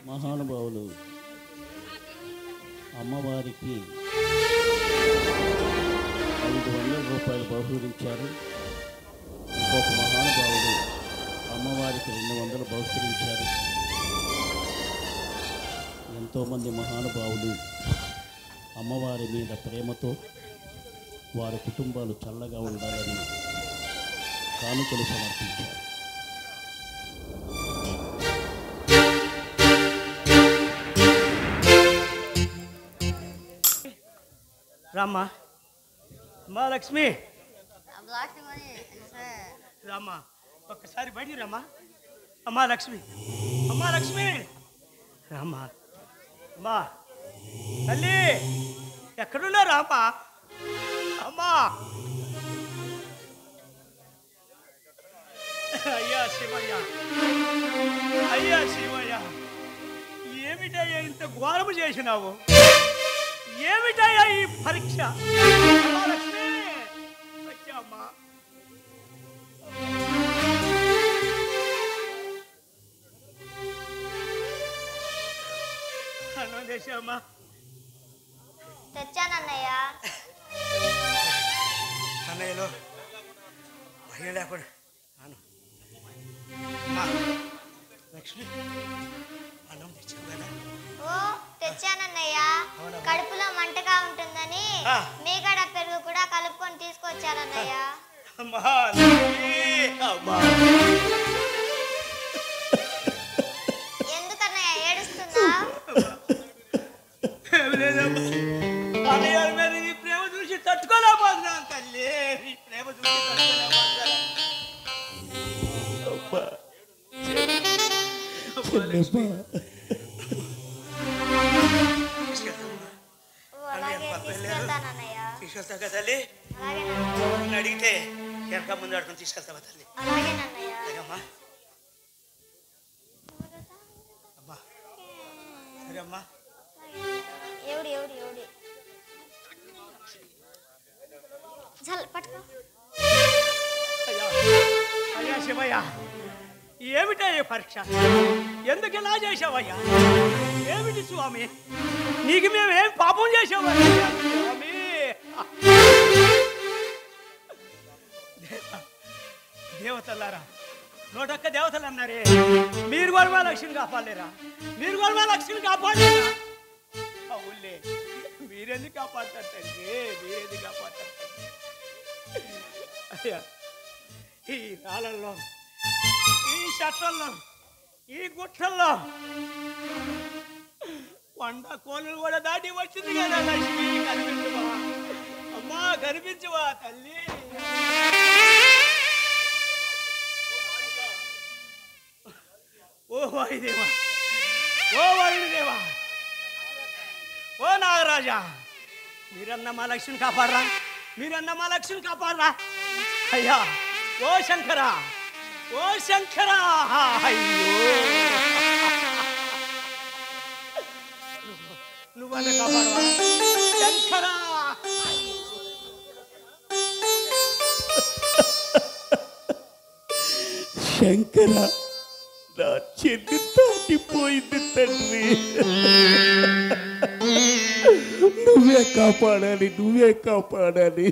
మహానుభావులు అమ్మవారికి 500 రూపాయలు బహుకరించారు. ఇంకొక మహానుభావులు అమ్మవారికి 200 బహుకరించారు. ఎంతోమంది మహానుభావులు అమ్మవారి మీద ప్రేమతో వారి కుటుంబాలు చల్లగా ఉండాలని కానుకలు సమర్పించారు. రామ్మా అమ్మా లక్ష్మి రామ్మా ఒక్కసారి బయటికి రామ్మా. అమ్మా లక్ష్మి అమ్మా లక్ష్మి రామ్మా. అమ్మా తల్లి ఎక్కడున్నా రామ్మా. అమ్మా అయ్యా శివయ్య అయ్యా శివయ్య ఏమిటయ్యా ఇంత ఘోరము చేసినావు? ఏమిటయ్యా ఈ పరీక్ష? లక్ష్మి వచ్చామ్మా. అన్నం చేసామ్మా. తెచ్చానన్నయ్య. అన్నయ్యలో భయం లేకుండా లక్ష్మి అన్నం తెచ్చావు కదా? ఓ తెచ్చానన్నయ్య. కడుపులో మంటగా ఉంటుందని మీగడ పెరుగు కూడా కలుపుకొని తీసుకొచ్చానన్నయ్య. ఎందుకన్నయ్య ఏడుస్తున్నా? అన్నయ్య మీద నీ ప్రేమ చూసి తట్టుకోలేకపోతున్నాను తల్లి. నీ ప్రేమ చూసి తీసుకెళ్తావు కదా తల్లి? అడిగితే వెనక ముందు అడుగుని తీసుకెళ్తావా తల్లి? అమ్మా అమ్మా సరే అమ్మా. అయ్యా శివయ్య ఏమిటయ్యా పరీక్ష? ఎందుకు ఇలా చేసావయ్యా? ఏమిటి స్వామి నీకు మేమేం పాపం చేసావయ్యా స్వామి? దేవతలారా 101 దేవతలు అన్నారే, మీరు కూడా మా లక్ష్మిని కాపాడలేరా? మీరు కూడా మా లక్ష్మిని కాపాడలేరా? అవునులే, మీరెందుకు కాపాడతారండి? మీరెందుకు కాపాడతారు? అయ్యా ఈ రాళ్ళల్లో, ఈ షట్లల్లో, ఈ గుట్టల్లో కొండ కోళ్ళు కూడా దాటి వచ్చింది కదా లక్ష్మి. కనిపించవా అమ్మా? కనిపించవా తల్లి? ఓ వాయుదేవా, ఓ వాయుదేవా, ఓ నాగరాజా, మీరన్న మా లక్ష్మిని కాపాడరా? మీరన్న మా లక్ష్మిని కాపాడరా? అయ్యా ఓ శంకరా, ఓ శంకరా, అయ్యో నువ్వన్న కాపాడవా శంకరా? శంకర నా చెల్లి దాటిపోయింది తండ్రి. నువ్వే కాపాడాలి, నువ్వే కాపాడాలి.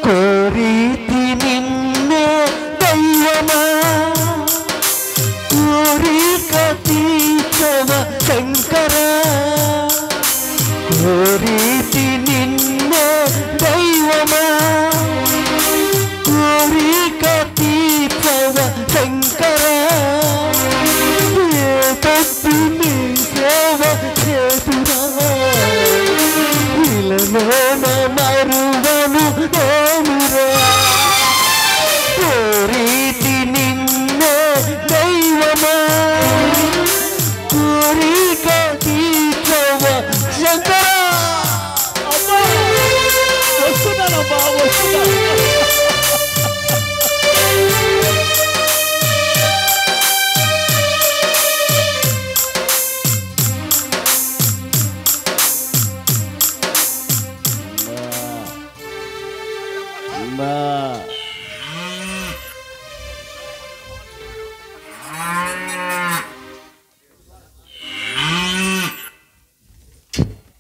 కోరితి నిన్నే దైవమా, కోరిక తీర్చవ శంకరా. కోరితి నిన్నే దైవమా, కోరిక తీర్చవ శంకరా. ఏ తప్పు నీ సేవ చేతురా, ఇలలోన మరువను ఏమిరా. కోరితి నిన్నే దైవమా, కోరిక తీర్చవ శంకరా. వస్తున్నానమ్మా, వస్తున్నా.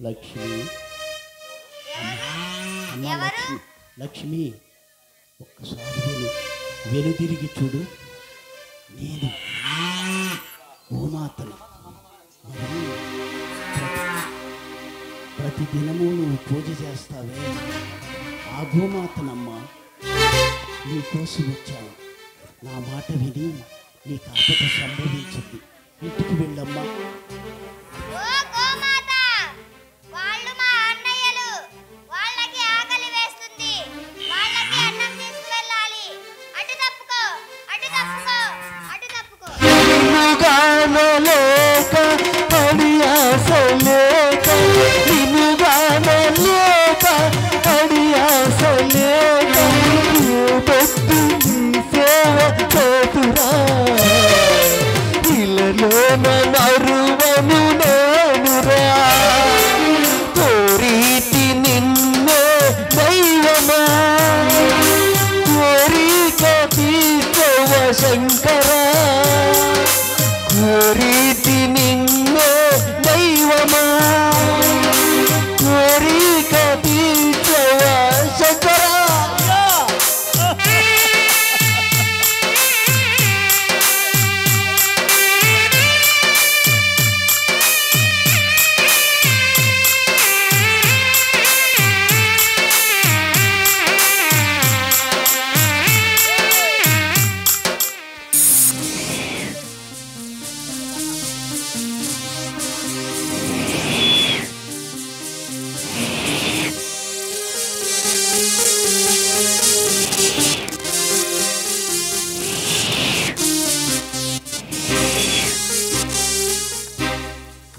లక్ష్మి అమ్మ ఎవరు? లక్ష్మి ఒక్కసారి వెనుదిరిగి చూడు. నేను గోమాతను. మరి ప్రతి దినము నువ్వు పూజ చేస్తావే ఆ గోమాతనమ్మా. నీకోసం వచ్చాను. నా మాట విని నీ కాపత సంభవించింది. ఇంటికి వెళ్ళమ్మా. ఓ గోమాత, వాళ్ళు మా అన్నయ్యలు. వాళ్ళకి ఆకలి వేస్తుంది. వాళ్ళకి అన్నం తీసుకువెళ్ళాలి. అటు తప్పుకో, అటు తప్పుకో, అటు తప్పుకో. నిన్నుగానలేక అడియాసలేక నిన్నుగానలేక అడియాసలేక పెట్టి సేవ చేతురా ఇలలో నరువను నేనురా కోరీతి నిన్నే దైవమా కోరిక తీర్చవ శంకరా కోరీతి నిన్నే దైవమా కోరిక తీర్చవ శంకరా.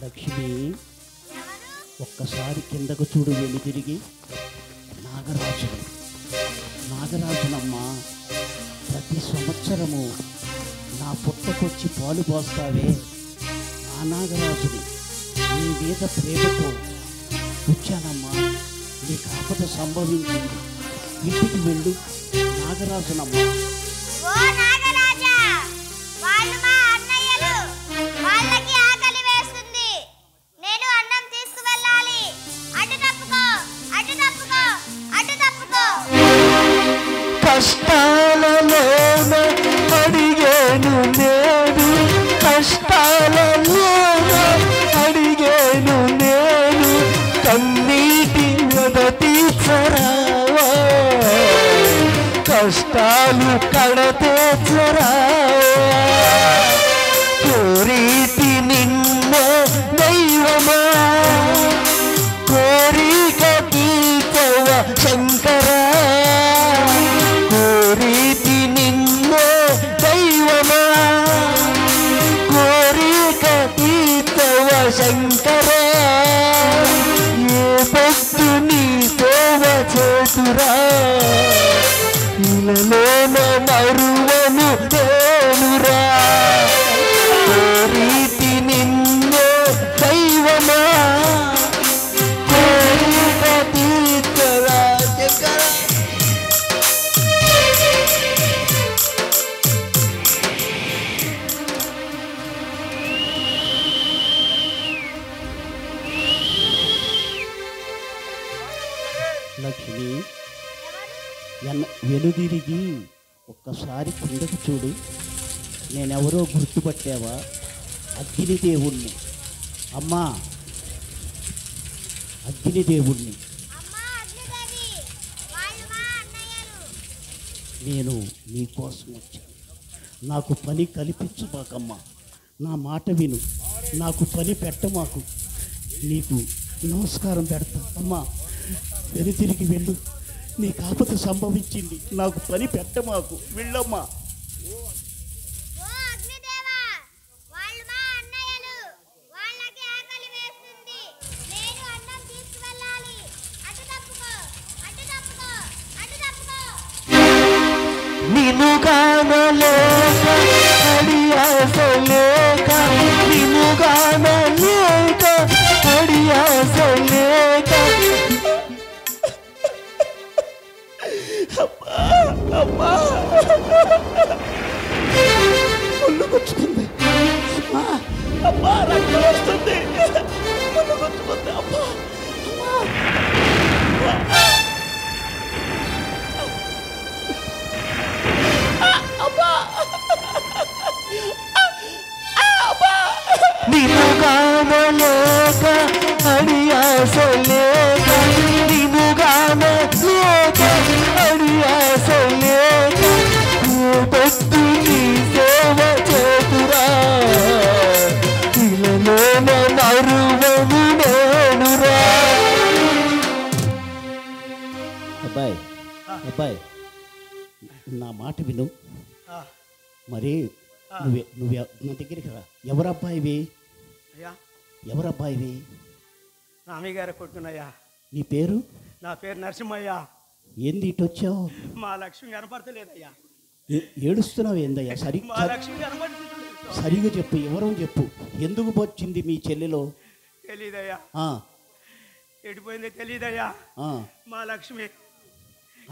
లక్ష్మి ఒక్కసారి కిందకు చూడు. వెళ్ళి తిరిగి నాగరాజునమ్మా. ప్రతి సంవత్సరము నా పుట్టకొచ్చి పాలు పోస్తావే ఆ నాగరాజుని. నీ మీద ప్రేమతో వచ్చానమ్మా. నీ కాపత సంభవించింది. ఇంటికి వెళ్ళు నాగరాజునమ్మా. ఓ నాగరాజా, వాళ్ళు మా అన్నయ్యలు. వాళ్ళకి ఆకలి వేస్తుంది. నేను అన్నం తీసుకువెళ్ళాలి. అటు తప్పుకో, అటు తప్పుకో, అటు తప్పుకో. కష్టాలలోన అడిగేను నేను కష్టాలలోన అడిగేను నేను కన్నీటి తీర్చరావా కష్టాలు కడతీర్చరావా కోరీతి నిన్నే దైవమా కోరిక తీర్చవ శంకరా కోరీతి నిన్నే దైవమా కోరిక తీర్చవ శంకరా ఏ భక్తు నీ సేవ చేతురా ఇలలోన మరువను నేనురా కోరీతి నిన్నే దైవమా కోరిక తీర్చవ శంకరా. లక్ష్మి వెనుదిరిగి ఒక్కసారి కిందకు చూడు. నేనెవరో గుర్తుపట్టావా? అగ్నిదేవుణ్ణి. అమ్మా అగ్నిదేవుణ్ణి. అమ్మా అగ్నిదేవి, వాళ్ళు మా అన్నయ్యలు. నేను నీ కోసం వచ్చాను. నాకు పని కల్పించమాకమ్మా. నా మాట విను. నాకు పని పెట్టమాకు. నీకు నమస్కారం పెడతా. అమ్మా వెనుతిరిగి వెళ్ళు. నీ కాపత సంభవించింది. నాకు పని పెట్టమాకు. వెళ్ళమ్మా. ఓ అగ్నిదేవా, వాళ్ళు మా అన్నయ్యలు. వాళ్ళకి ఆకలి వేస్తుంది. నేను అన్నం తీసుకువెళ్ళాలి. అటు తప్పుకో, అటు తప్పుకో, అటు తప్పుకో. నిన్నుగానలేక అడియాసలేక నిన్నుగానలేక అడియాసలేక అమ్మా గానలేక అడి ఆశ లేక నిన్ను గానలేక అడి ఆశ లేక పొద్దు నీ సేవ చేతురా ఇలలోన మరువను నేనురా. అబ్బాయి అబ్బాయి నా మాట విను. ఆ, మరి నువ్వు నా దగ్గరికి రా. ఎవరబ్బాయివి? అయ్యా ఎవరబ్బాయివి? రామయ్య గారు కొట్టుకున్నాయ్యా. నీ పేరు? నా పేరు నరసింహయ్య. ఏంది ఇటు వచ్చావు? మా లక్ష్మి కనపడతలేదయ్యా. ఏడుస్తున్నావు ఏందయ్యా? మా లక్ష్మి కనపడతలేదు. సరిగా చెప్పు, ఎవరో చెప్పు. ఎందుకు వచ్చింది మీ చెల్లెలో? తెలీదయ్యా. ఆ, ఎడిపోయిందో తెలీదయ్యా. ఆ. మా లక్ష్మి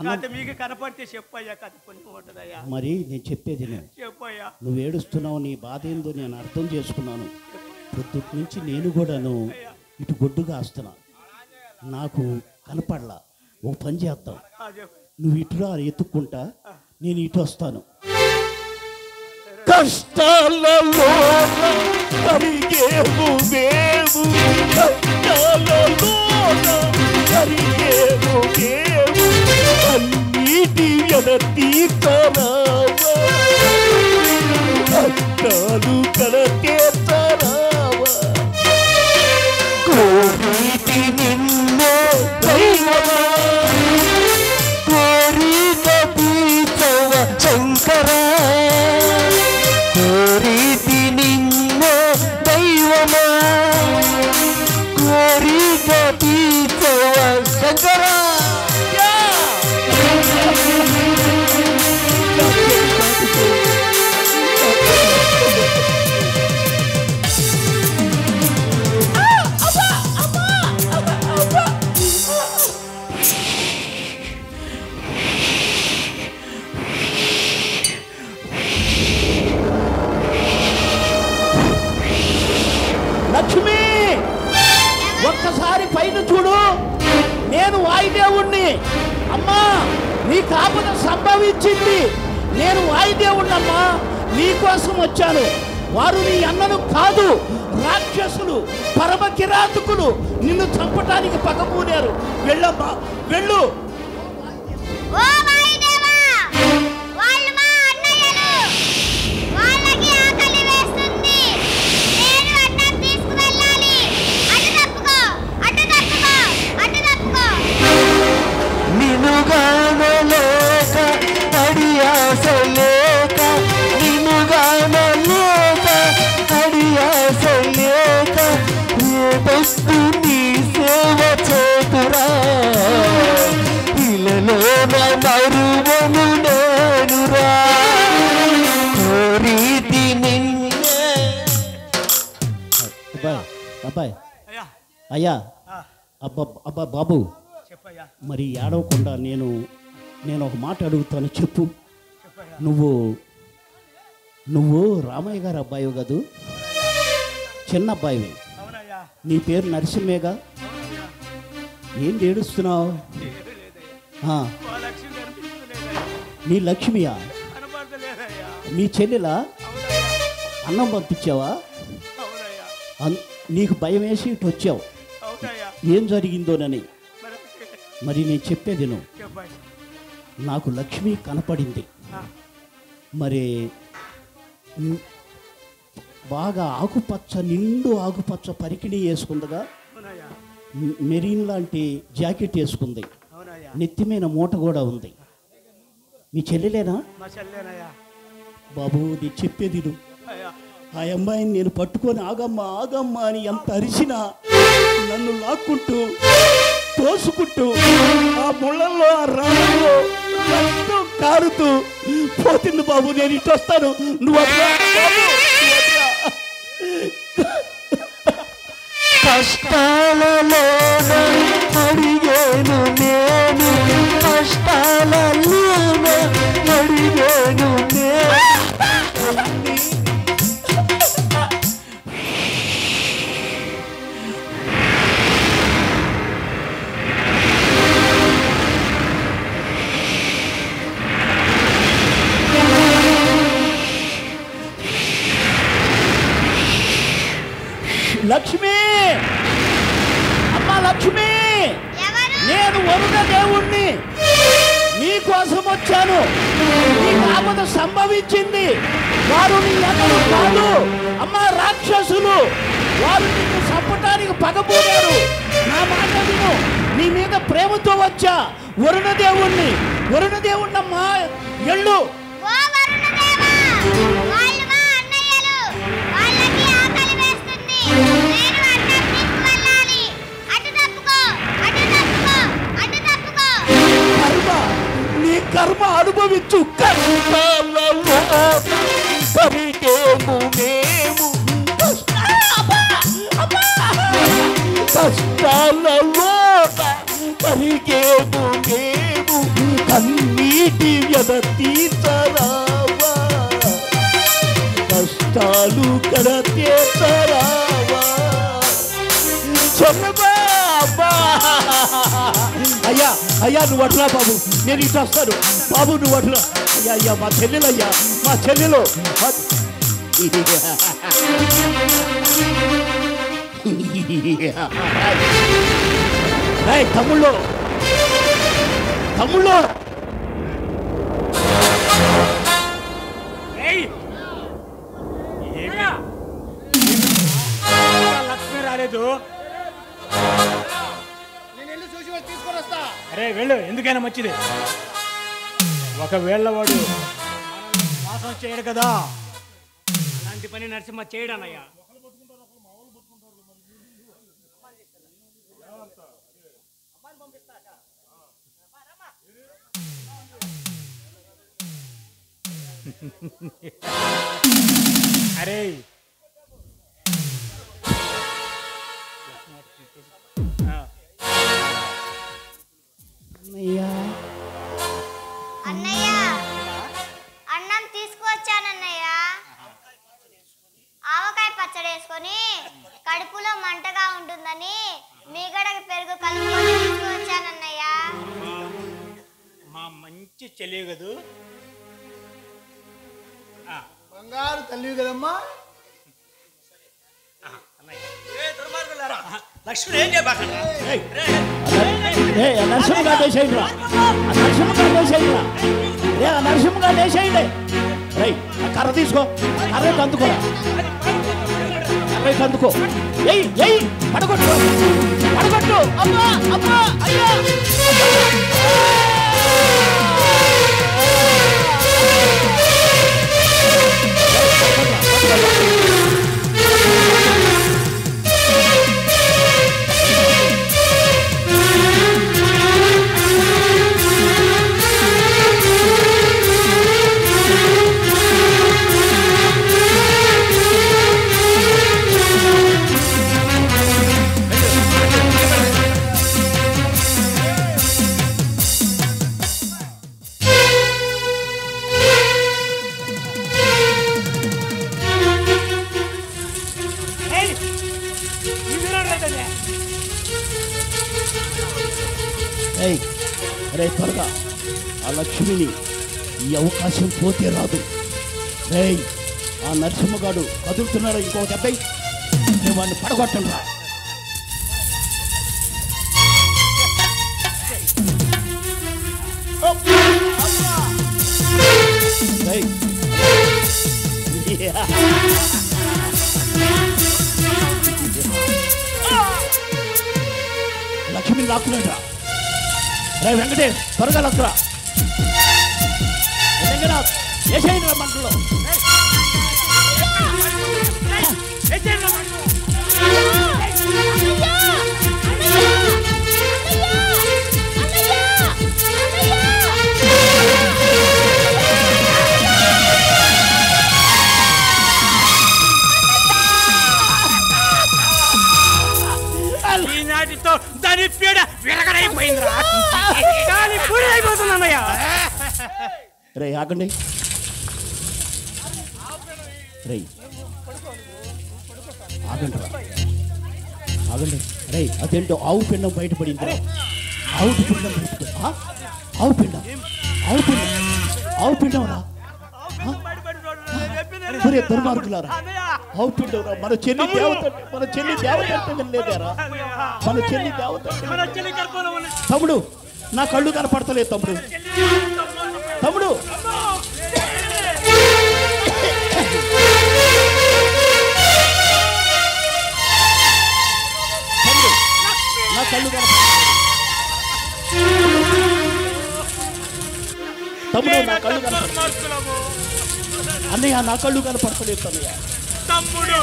కాదు, మీకు కనపడితే చెప్పయ్యా, కథ పుణ్యం ఉంటుందయ్యా. మరి నేను చెప్పేది నేను. చెప్పయ్యా. నువ్వు ఏడుస్తున్నావు, నీ బాధ ఏందో నేను అర్థం చేసుకున్నాను. పొద్దుటి నుంచి నేను కూడాను ఇటు గొడ్డు కాస్తున్నా, నాకు కనపడలా. ఓ పని చేద్దాం, నువ్వు ఇటురా ఎత్తుక్కుంటా, నేను ఇటు వస్తాను. కష్టాలలో కరిగేవు వేవు కష్టాలలో కరిగేవు వేవు అన్నిటి తీర్చరావా కష్టాలు కలతీర్చరావా కోరితి నిన్నే దైవమా కోరిక తీర్చవ శంకరా కోరితి నిన్నే దైవమా కోరిక తీర్చవ శంకరా. లక్ష్మి, ఒక్కసారి పైన చూడు, నేను వాయుదేవుణ్ణి. అమ్మా, నీ కాపున సంభవించింది. నేను వాయుదేవుణ్ణమ్మా, నీకోసం వచ్చాను. వారు నీ అన్నను కాదు, రాక్షసులు, పరమ కిరాతకులు. నిన్ను చంపటానికి పగపూనారు. వెళ్ళమ్మా, వెళ్ళు. ఓ వాయుదేవా, వాళ్ళు మా అన్నయ్యలు. వాళ్ళకి ఆకలి వేస్తుంది. నేను అన్నం తీసుకువెళ్ళాలి. అటు తప్పుకో, అటు తప్పుకో, అటు తప్పుకో. నిన్ను గానలేక అడి ఆశ లేక నిన్ను గానలేక అడి ఆశ లేక రేపొస్తు నీ సేవ చేతురా ఇలలో మరువను నేనురా కోరితి నిన్నే. అబ్బాయి, అబ్బాయి, అయ్యా. అయ్యా, ఆ, అబ్బా బాబు, చెప్పయ్యా. మరి ఏడవకుండా నేను ఒక మాట అడుగుతాను, చెప్పు. చెప్పయ్యా. నువ్వు రామయ్య గారు అబ్బాయి కదూ? చిన్న అబ్బాయివి. అవునయ్యా. నీ పేరు నరసింహేగా? అవునయ్యా. ఏం ఏడుస్తున్నావు? ఏమీ లేదయ్యా. మా లక్ష్మి కనిపించలేదయ్యా. నీ లక్ష్మియా? కనపడతలేదయ్యా. మీ చెల్లెలా? అవునయ్యా. అన్నం పంపించావా? అవునయ్యా. నీకు భయం వేసి ఇటు వచ్చావు. అవునయ్యా. ఏం జరిగిందోనని. మరి నేను చెప్పేది నువ్వు. చెప్పయ్యా. నాకు లక్ష్మి కనపడింది. ఆ, మరి బాగా ఆకుపచ్చ, నిండు ఆకుపచ్చ పరికిణి వేసుకుందిగా, అవునయ్యా. మెరీన్ లాంటి జాకెట్ వేసుకుంది, అవునయ్యా. నెత్తిమైన మూట కూడా ఉంది. మీ చెల్లెలేనా? మా చెల్లెనయ్యా. బాబు, నీ చెప్పేది నువ్వు. అయ్యా. ఆ అమ్మాయిని నేను పట్టుకొని ఆగమ్మా ఆగమ్మా అని ఎంత అరిచినా నన్ను లాక్కుంటూ తోసుకుంటూ ఆ ముళ్ళల్లో, ఆ రాళ్ళల్లో రక్తం కారుతూ పోతుంది. బాబు, నేను ఇటు వస్తాను, నువ్వు వద్దురా బాబు, నువ్వు వద్దురా. కష్టాలలో అడిగేను నేను కష్టాలలో అడిగేను నేను లక్ష్మి అమ్మా లక్ష్మి, ఎవరు? నేను వరుణ దేవుణ్ణి, నీ కోసం వచ్చాను. నీకు ఆపద సంభవించింది. వారు నీ ఎన్నడూ కాదు అమ్మా, రాక్షసులు. వారు నిన్ను చంపటానికి పగబోయారు. నా మాట విను, నీ మీద ప్రేమతో వచ్చా. వరుణ దేవుణ్ణమ్మా, ఎళ్ళు. ఓ వరుణదేవా, వాళ్ళు మా అన్నయ్యలు. వాళ్ళకి ఆకలి వేస్తుంది. నేను అన్నం తీసుకువెళ్ళాలి. అటు తప్పుకో, అటు తప్పుకో, అటు తప్పుకో. కర్మ, నీ కర్మ అనుభవించు. కష్టాలలో పరిగేము మేము, కష్టాలలో పరిగేము మేము, కన్నీటి వ్యధ తీర్చరావా, కష్టాలు కడ తీర్చరావా. అబ్బా! అయ్యా నువ్వు అట్లా బాబు, నేను ఇటు వస్తాను బాబు, నువ్వు అట్లా. అయ్యా మా చెల్లెలయ్యా, మా చెల్లెలు. తమ్ముళ్ళు లక్ష్మి రాలేదు. నేను వెళ్ళి చూసి వాళ్ళు తీసుకొని వస్తా. అరే వెళ్ళు, ఎందుకైనా మంచిది. ఒకవేళ వాడు మోసం చేయడు కదా, అలాంటి పని నరసింహ చేయడానయ్యా. అరే అన్నయ్య, అన్నం తీసుకువచ్చానన్నయ్య. ఆవకాయ పచ్చడి వేసుకొని కడుపులో మంటగా ఉంటుందని మీగడకి పెరుగు కలుపుకొని తీసుకువచ్చానన్నయ్య. మా మంచి చెల్లి కదూ. బంగారు తల్లి కదమ్మా. లక్ష్మి ఏం చేయబాకండి. నరసింహగారు వేసేయండి రా, నరసింహగారు వేసేయండి రా, నరసింహగారు వేసేయండి. రై కర్ర తీసుకో, కర్ర అందుకోరా, కర్ర అందుకో. ఎయ్ పడగొట్టు, అమ్మా అమ్మా అయ్యా. రే త్వరగా ఆ లక్ష్మిని, ఈ అవకాశం పోతే రాదు. రే ఆ నరసింహగాడు కదులుతున్నాడు, ఇంకో దెబ్బై నేను వాడిని పడగొట్టండి రా. లక్ష్మిని లాక్కున్నాడు రా. రే వెంకటేష్ త్వరగా లక్కురా. వేసేయండి రా మంటలో. ఈనాటితో దాని పీడ విరగడైపోయిందిరా, దాని పూడి అయిపోతుందన్నయ్య. రే ఆగండి, రే ఆగండి రా, ఆగండి. రే అదేంటో ఆవు పిండం బయటపడింది. ఆవు పిండం బయటపడి, ఆవు పిండం రా. బయటపడి ఒరే దుర్మార్గులారా, అవుతుండవురా, మన చెల్లి దేవత అంటే వినలేదారా? మన చెల్లి దేవత తమ్ముడు, నా కళ్ళు కనపడతలేదు తమ్ముడు. తమ్ముడు నా కళ్ళు కనపడతలేదు తమ్ముడు, నా కళ్ళు కనపడతలేదు అన్నయ్య, నా కళ్ళు కనపడతలేదు అన్నయ్య. తమ్ముడు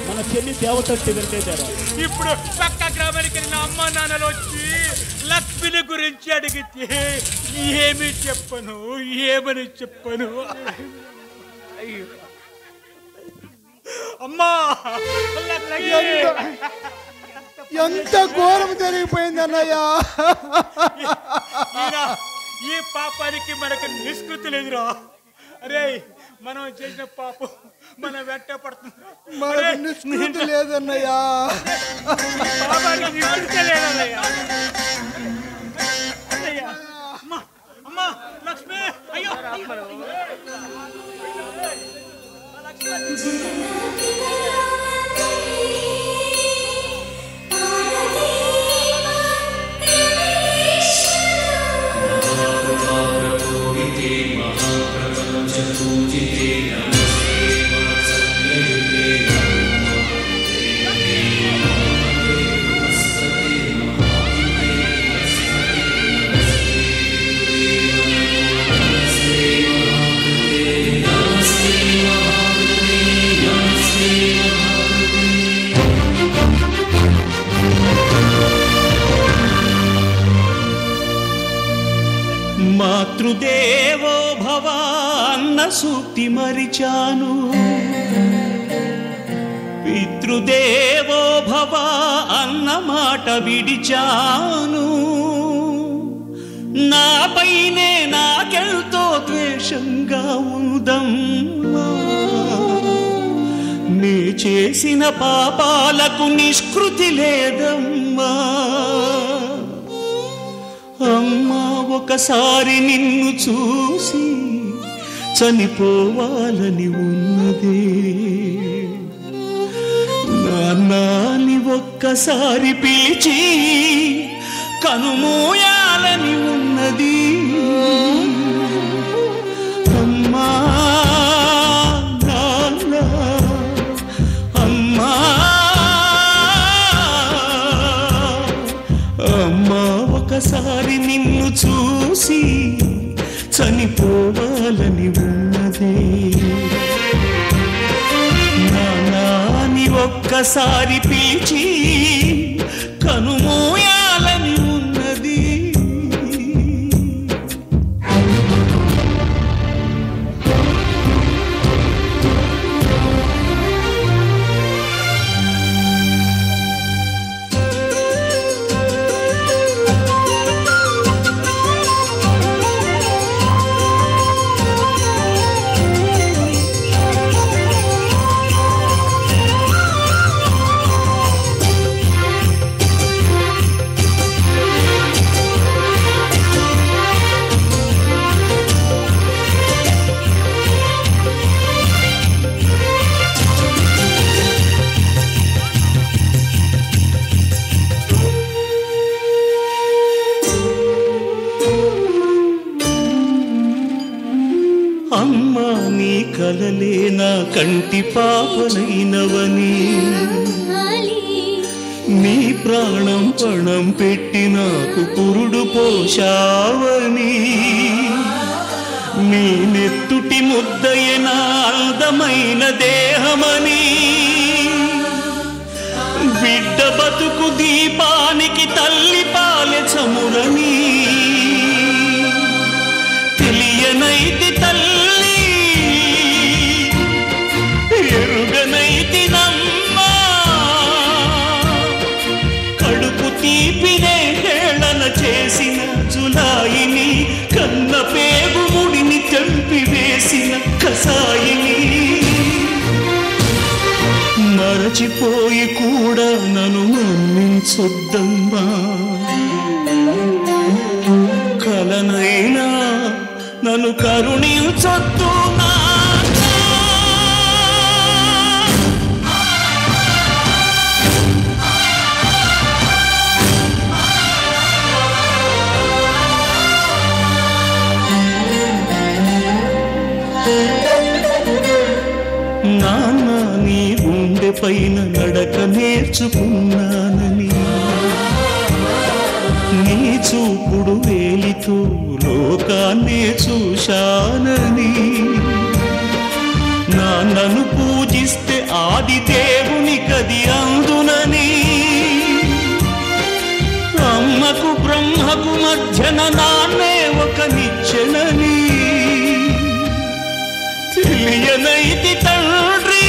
మన చెల్లి దేవత అంటే వినలేదారా? ఇప్పుడు పక్క గ్రామానికి వెళ్ళిన అమ్మ నాన్నలు వచ్చి లక్ష్మిని గురించి అడిగితే ఏమని చెప్పను? అయ్యో అమ్మా, ఎంత ఘోరం జరిగిపోయింది అన్నయ్య. ఈ పాపానికి మనకు నిష్కృతి లేదురా. అరే, మనం చేసిన పాపం మన వెంట పడుతుంది. మనకు నిష్కృతి లేదన్నయ్య. అమ్మా లక్ష్మి, అయ్యో మాతృదేవో భవ అన్న సూక్తి మరిచాను, పితృదేవో భవ అన్న మాట విడిచాను. నాపైనే నాకెంతో ద్వేషంగా ఉందమ్మా, నే చేసిన పాపాలకు నిష్కృతి లేదమ్మా. అమ్మా, ఒకసారి నిన్ను చూసి చనిపోవాలని ఉన్నదే, నాన్నని ఒక్కసారి పిలిచి కనుమూయాలని ఉన్నది. అమ్మా నాన్న, అమ్మా అమ్మా, ఒకసారి నిన్ను చూసి చనిపోవాలని ఉన్నదే, నాన్నని ఒక్కసారి పిలిచి కనుమూయాలని ఉన్నది. అమ్మా, నీ కలలే నా కంటి పాపనైనవని, నీ ప్రాణం పణం పెట్టి నాకు పురుడు పోశావని, నీ నెత్తుటి ముద్దయే నా అందమైన దేహమని, బిడ్డ బతుకు దీపానికి తల్లి పాలె చమురని తెలియనైతి తల్లి, ఎరుగనైతి నమ్మా. కడుపు తీపినే హేళన చేసిన జులాయిని, కన్న పేగు ముడిని తెంపి వేసిన కసాయిని, మరచిపోయి కూడా నన్ను మన్నించొద్దమ్మా. నన్ను కరుణించొద్దు నాన్న నీ గుండె పైన నడక నేర్చుకున్నానని నీ చూపుడు వేలితో లోకాన్నే చూశానని నాన్నను పూజిస్తే ఆది దేవుని కది అందునని అమ్మకు బ్రహ్మకు మధ్యన నాన్నే ఒక నిచ్చెనని తెలియనైతి తండ్రి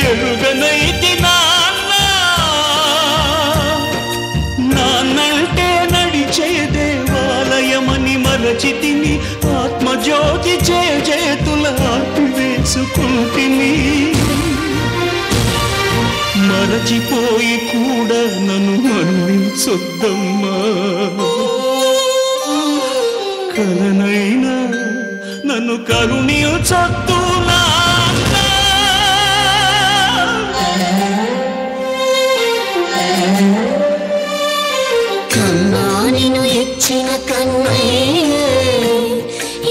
ఎరుగనైతి నాన్నంటే నడిచే దేవాలయమని మరచితిని ఆత్మజ్యోతి చేతుల ఆపివేసుకుంటిని మరచిపోయి కూడా నన్ను మన్నించొద్దమ్మా కలనైనా నన్ను కరుణించొద్దు కన్నా నిన్ను ఇచ్చిన కన్నయ్య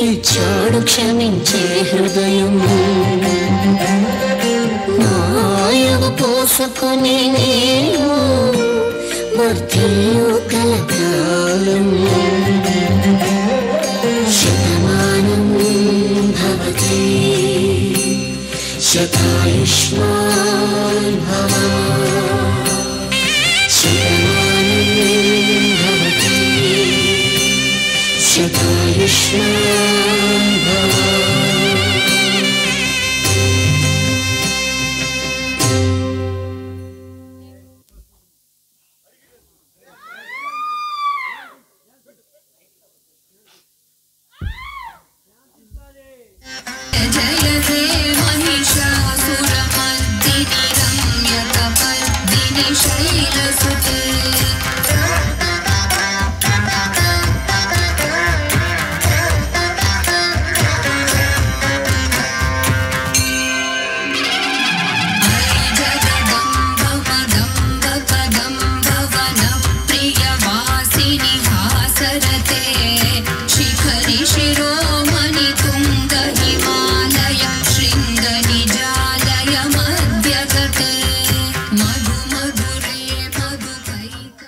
ఇచ్చాడు క్షమించే హృదయం నాయవ పోసుకుని నేను వర్తిల్లు కలకాలం శతమానం భవతి శతాయుష్మాన్ భవ శతమానం భవతి శతాయుష్మాన్ భవ जय हे महिषासुरमर्दिनि रम्यकपर्दिनि शैलसुते जगदम्बवदम्बवनप्रियवासिनि हासरते शिखरि शिरोमणि तुङ्ग हिमालय शृङ्गनिजालय मध्यगते मधु मधुरे मधुकैक